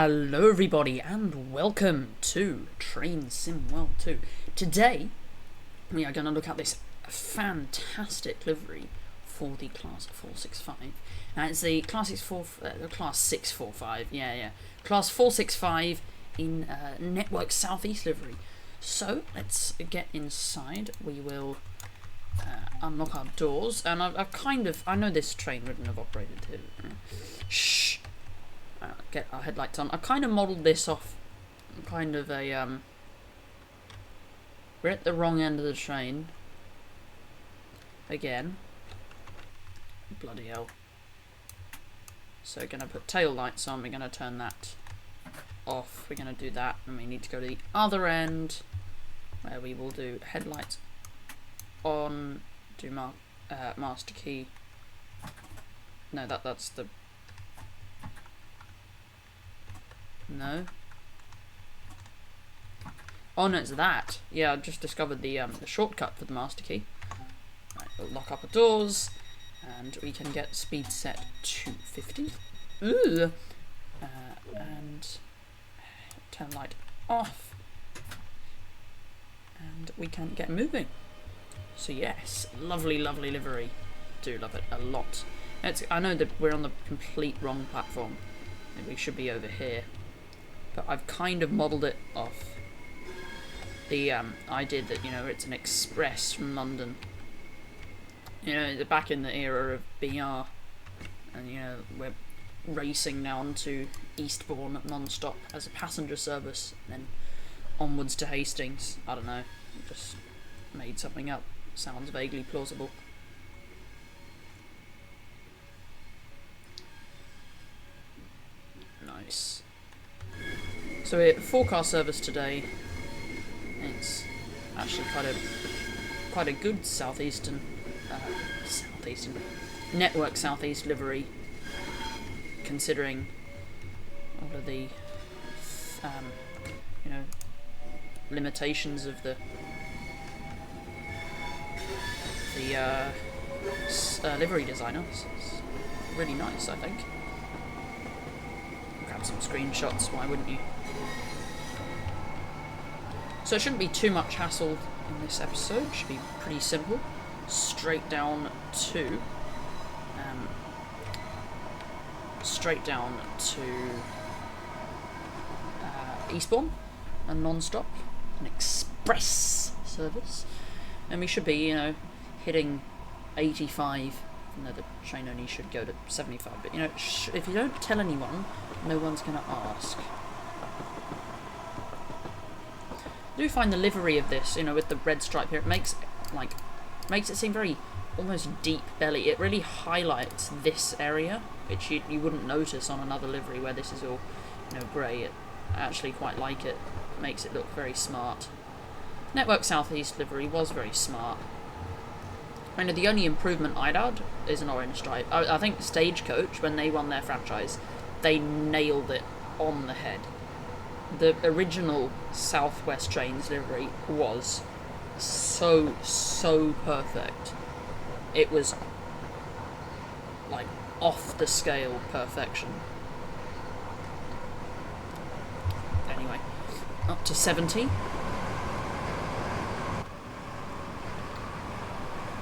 Hello everybody and welcome to Train Sim World 2. Today we are going to look at this fantastic livery for the Class 465. Now it's the Class 645, Class 465 in Network SouthEast livery. So let's get inside. We will unlock our doors, and I know this train wouldn't have operated too. Shh. Get our headlights on. I kind of modelled this off kind of a we're at the wrong end of the train again. Bloody hell. So we're gonna put tail lights on, we're gonna turn that off, we're gonna do that, and we need to go to the other end where we will do headlights on, do master key. No, that's the no. Oh no, it's that. Yeah, I just discovered the shortcut for the master key. Right, we'll lock up the doors, and we can get speed set to 50. Ooh. And turn light off, and we can get moving. So yes, lovely, lovely livery. Do love it a lot. I know that we're on the complete wrong platform. We should be over here. But I've kind of modelled it off the idea that, you know, it's an express from London. You know, back in the era of BR, and you know, we're racing down to Eastbourne non-stop as a passenger service, and then onwards to Hastings. I don't know, just made something up. Sounds vaguely plausible. Nice. So we're four-car service today. It's actually quite a good southeastern network southeast livery, considering all of the you know, limitations of the livery designer. It's really nice, I think. Grab some screenshots. Why wouldn't you? So it shouldn't be too much hassle in this episode. It should be pretty simple. Straight down to Eastbourne, and non-stop, an express service, and we should be, you know, hitting 85. No, the train only should go to 75. But you know, if you don't tell anyone, no one's gonna ask. I do find the livery of this, you know, with the red stripe here, it makes it seem very almost deep belly. It really highlights this area, which you wouldn't notice on another livery where this is all, you know, grey. I actually quite like it. It makes it look very smart. Network SouthEast livery was very smart. I know the only improvement I'd add is an orange stripe. I think Stagecoach, when they won their franchise, they nailed it on the head. The original Southwest Trains livery was so perfect. It was like off the scale perfection. Anyway, up to 70.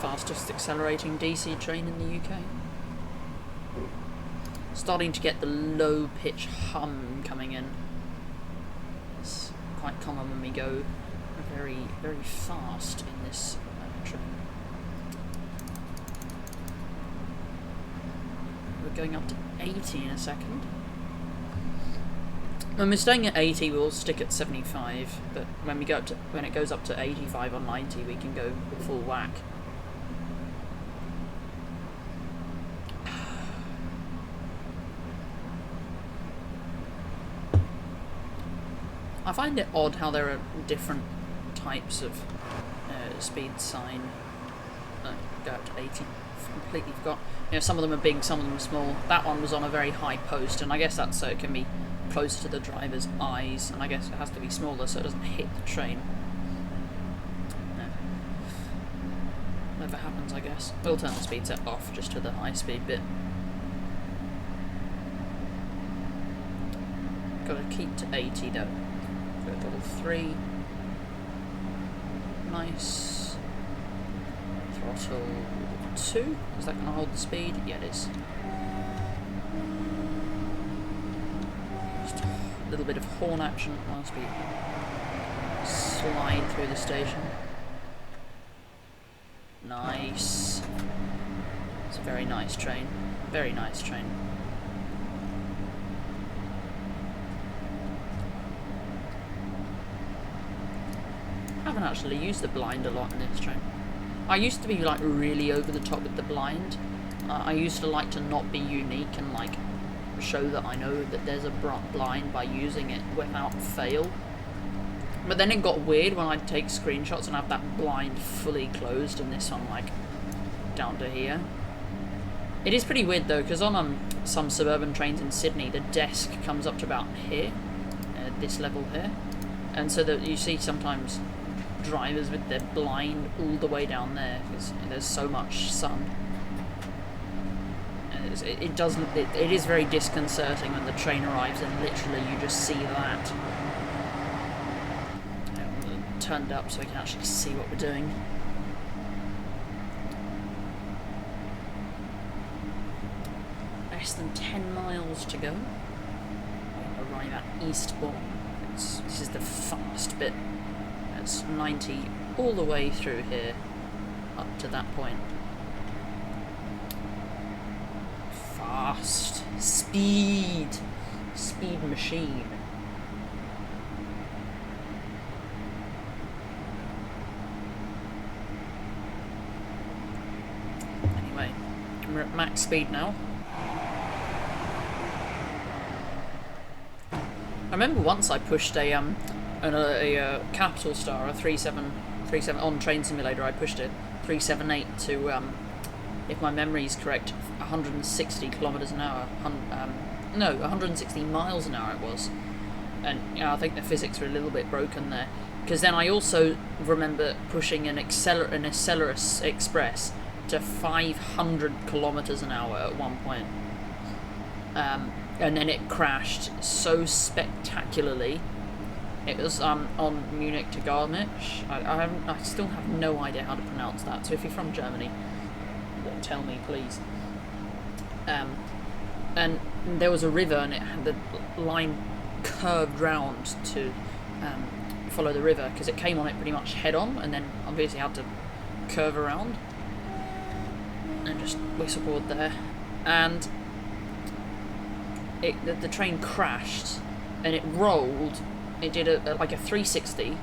Fastest accelerating DC train in the UK. Starting to get the low pitch hum coming in. It's quite common when we go very, very fast in this train. We're going up to 80 in a second. When we're staying at 80, we'll stick at 75. But when it goes up to 85 or 90, we can go full whack. I find it odd how there are different types of speed sign. Go up to 80. Completely forgot. You know, some of them are big, some of them are small. That one was on a very high post, and I guess that's so it can be closer to the driver's eyes, and I guess it has to be smaller so it doesn't hit the train. No. Whatever happens, I guess. We'll turn the speed set off just to the high speed bit. Got to keep to 80 though. So level 3. Nice. Throttle 2. Is that going to hold the speed? Yeah, it is. Just a little bit of horn action whilst we slide through the station. Nice. It's a very nice train. Very nice train. I haven't actually used the blind a lot in this train. I used to be like really over the top with the blind. I used to like to not be unique and like show that I know that there's a blind by using it without fail. But then it got weird when I'd take screenshots and have that blind fully closed and this one like down to here. It is pretty weird though, because on some suburban trains in Sydney, the desk comes up to about here, this level here, and so that you see sometimes drivers with their blind all the way down there because there's so much sun. It is very disconcerting when the train arrives and literally you just see that. Turned up so we can actually see what we're doing. Less than 10 miles to go. We'll arrive at Eastbourne. This is the fast bit. It's 90 all the way through here up to that point. Fast. Speed. Speed machine. Anyway, we're at max speed now. I remember once I pushed a Capital Star, a 37 on Train Simulator. I pushed it 378 to, if my memory is correct, 160 kilometers an hour. No, 160 miles an hour it was. And I think the physics were a little bit broken there. Because then I also remember pushing an Accelerus Express to 500 kilometers an hour at one point. And then it crashed so spectacularly. It was on Munich to Garmisch. I still have no idea how to pronounce that. So if you're from Germany, tell me please. And there was a river, and it had the line curved round to follow the river because it came on it pretty much head on, and then obviously had to curve around and just whistleboard there. And the train crashed and it rolled. It did like a 360,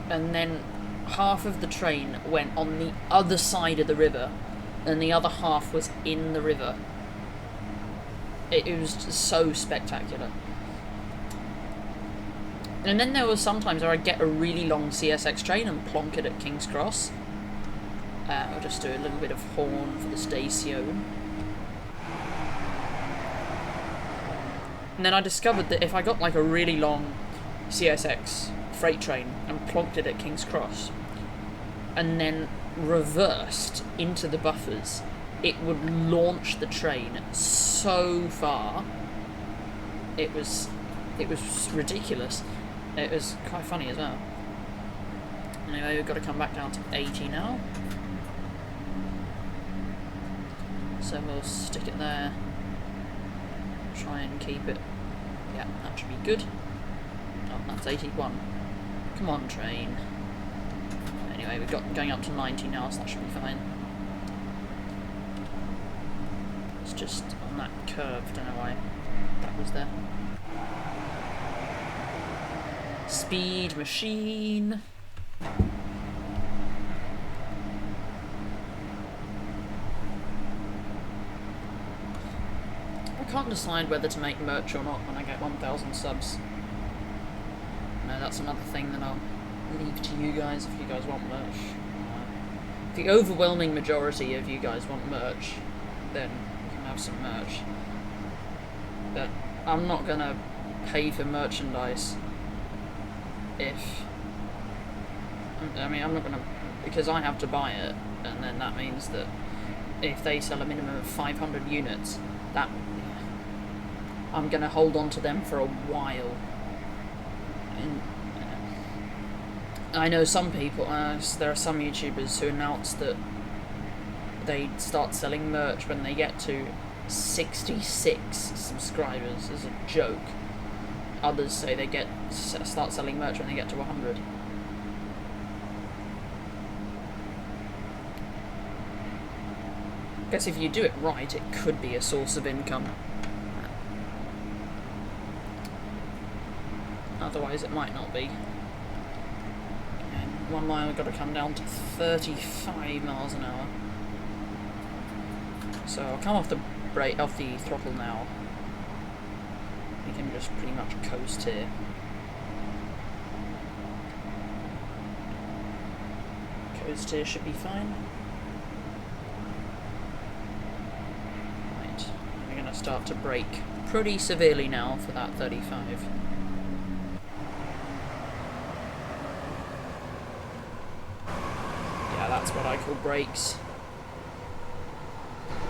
and then half of the train went on the other side of the river and the other half was in the river. It was just so spectacular. And then there was sometimes where I'd get a really long CSX train and plonk it at King's Cross. I'll just do a little bit of horn for the station. And then I discovered that if I got like a really long CSX freight train and plonked it at King's Cross and then reversed into the buffers, it would launch the train so far. It was ridiculous. It was quite funny as well. Anyway, we've got to come back down to 80 now. So we'll stick it there. Try and keep it. Yeah, that should be good. Oh, that's 81. Come on, train. Anyway, we've got going up to 90 now, so that should be fine. It's just on that curve, don't know why that was there. Speed machine. I can't decide whether to make merch or not when I get 1,000 subs. No, that's another thing that I'll leave to you guys if you guys want merch. If the overwhelming majority of you guys want merch, then you can have some merch. But I'm not gonna pay for merchandise if... I mean, I'm not gonna... because I have to buy it, and then that means that if they sell a minimum of 500 units, that... I'm going to hold on to them for a while. And I know some people, there are some YouTubers who announce that they start selling merch when they get to 66 subscribers as a joke. Others say they start selling merch when they get to 100. I guess if you do it right, it could be a source of income. Otherwise it might not be. And 1 mile I've got to come down to 35 miles an hour. So I'll come off the throttle now. We can just pretty much coast here. Coast here should be fine. Right, we're going to start to brake pretty severely now for that 35. Yeah, that's what I call brakes.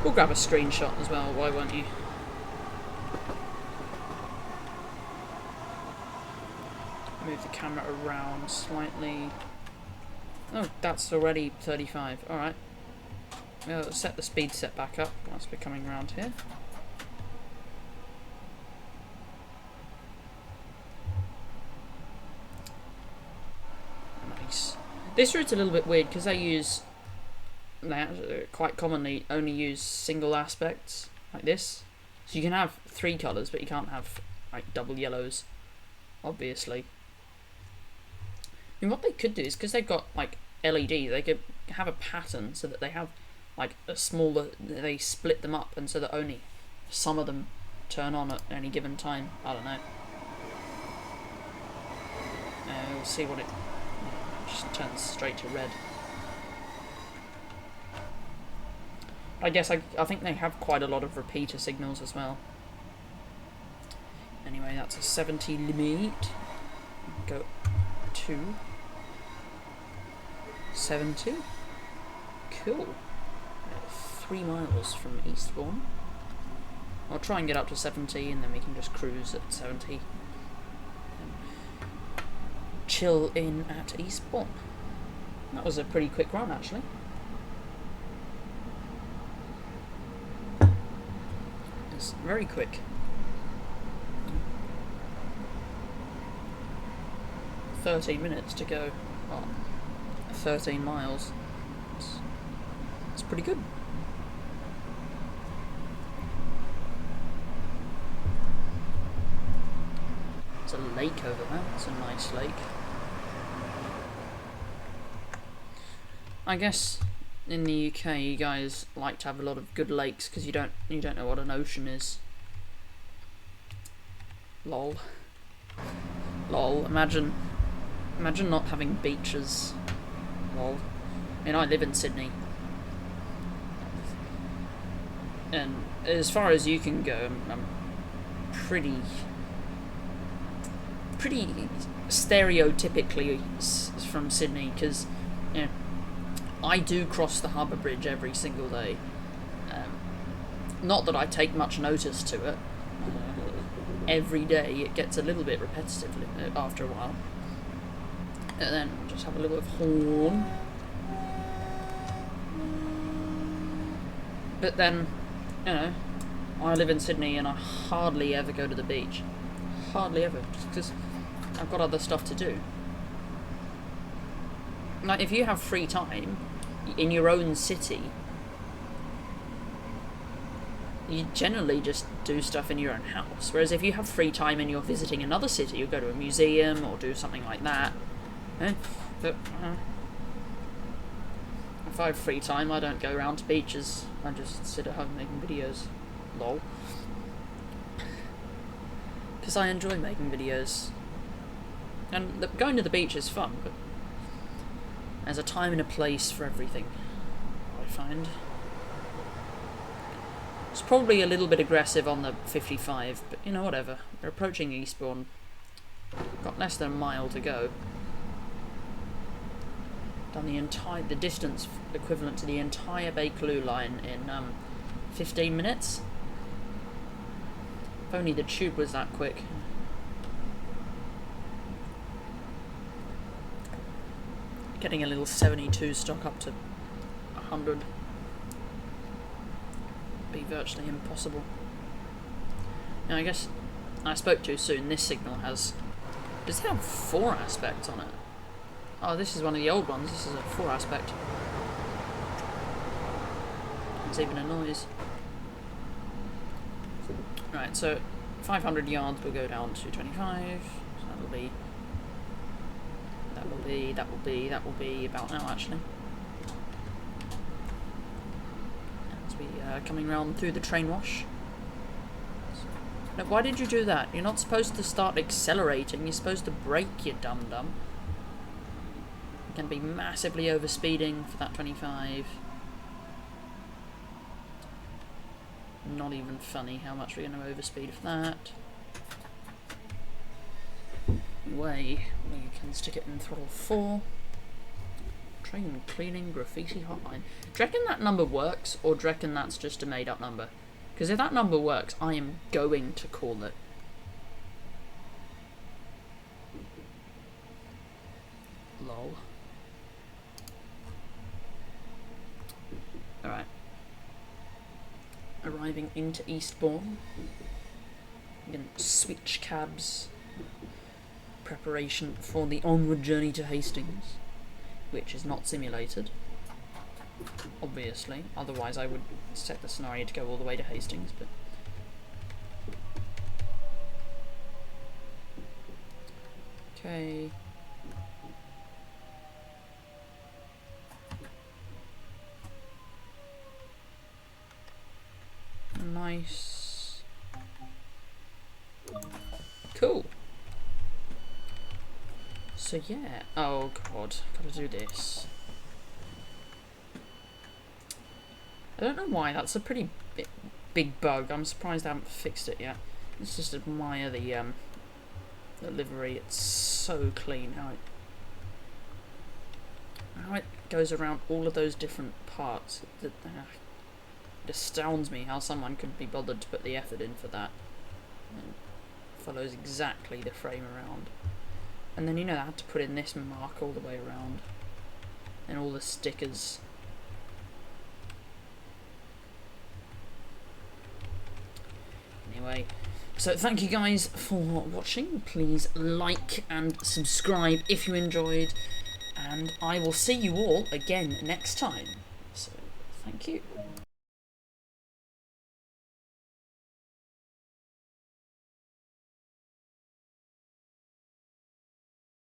We'll grab a screenshot as well, why won't you? Move the camera around slightly. Oh, that's already 35. Alright. We'll set the speed set back up once we're coming around here. Nice. This route's a little bit weird because they quite commonly only use single aspects like this. So you can have 3 colours, but you can't have like double yellows, obviously. I mean, what they could do is, because they've got like LED, they could have a pattern so that they have like a smaller, they split them up, and so that only some of them turn on at any given time. I don't know. We'll see what it just turns straight to red. I guess I think they have quite a lot of repeater signals as well. Anyway, that's a 70 limit. Go to 70. Cool. 3 miles from Eastbourne. I'll try and get up to 70 and then we can just cruise at 70. And chill in at Eastbourne. That was a pretty quick run actually. It's very quick. 13 minutes to go. Well, 13 miles. It's pretty good. There's a lake over there. It's a nice lake. I guess in the UK you guys like to have a lot of good lakes because you don't know what an ocean is. Lol. Lol. Imagine not having beaches. Lol. I mean, I live in Sydney. And as far as you can go, I'm pretty stereotypically from Sydney, because you know, I do cross the harbour bridge every single day. Not that I take much notice to it. Every day it gets a little bit repetitive after a while. And then we'll just have a little bit of horn. But then, you know, I live in Sydney and I hardly ever go to the beach. Hardly ever, just because I've got other stuff to do. Like, if you have free time in your own city, you generally just do stuff in your own house. Whereas if you have free time and you're visiting another city, you'll go to a museum or do something like that. But if I have free time, I don't go around to beaches. I just sit at home making videos. Lol. Because I enjoy making videos. And going to the beach is fun, but there's a time and a place for everything, I find. It's probably a little bit aggressive on the 55, but you know, whatever. We're approaching Eastbourne. Got less than a mile to go. Done the distance equivalent to the entire Bakerloo line in 15 minutes. If only the tube was that quick. Getting a little 72 stock up to 100 would be virtually impossible. Now I guess I spoke too soon. This signal has... Does it have 4 aspects on it? Oh, this is one of the old ones. This is a 4 aspect. It's even a noise. Right, so 500 yards will go down to 25. So that will be about now actually. As we coming round through the train wash. Now, why did you do that? You're not supposed to start accelerating. You're supposed to brake, you dum-dum. You're going to be massively overspeeding for that 25. Not even funny how much we're going to overspeed for that. Anyway, we can stick it in throttle 4. Train cleaning graffiti hotline. Do you reckon that number works, or do you reckon that's just a made up number? Because if that number works, I am going to call it. Lol. Alright. Arriving into Eastbourne. Again, switch cabs. Preparation for the onward journey to Hastings, which is not simulated. Obviously, otherwise I would set the scenario to go all the way to Hastings, but... Okay. Nice. Cool. So yeah, oh god, gotta do this. I don't know why, that's a pretty big bug. I'm surprised I haven't fixed it yet. Let's just admire the livery. It's so clean how it goes around all of those different parts. It astounds me how someone could be bothered to put the effort in for that. And follows exactly the frame around. And then, you know, I had to put in this mark all the way around. And all the stickers. Anyway, so thank you guys for watching. Please like and subscribe if you enjoyed. And I will see you all again next time. So, thank you.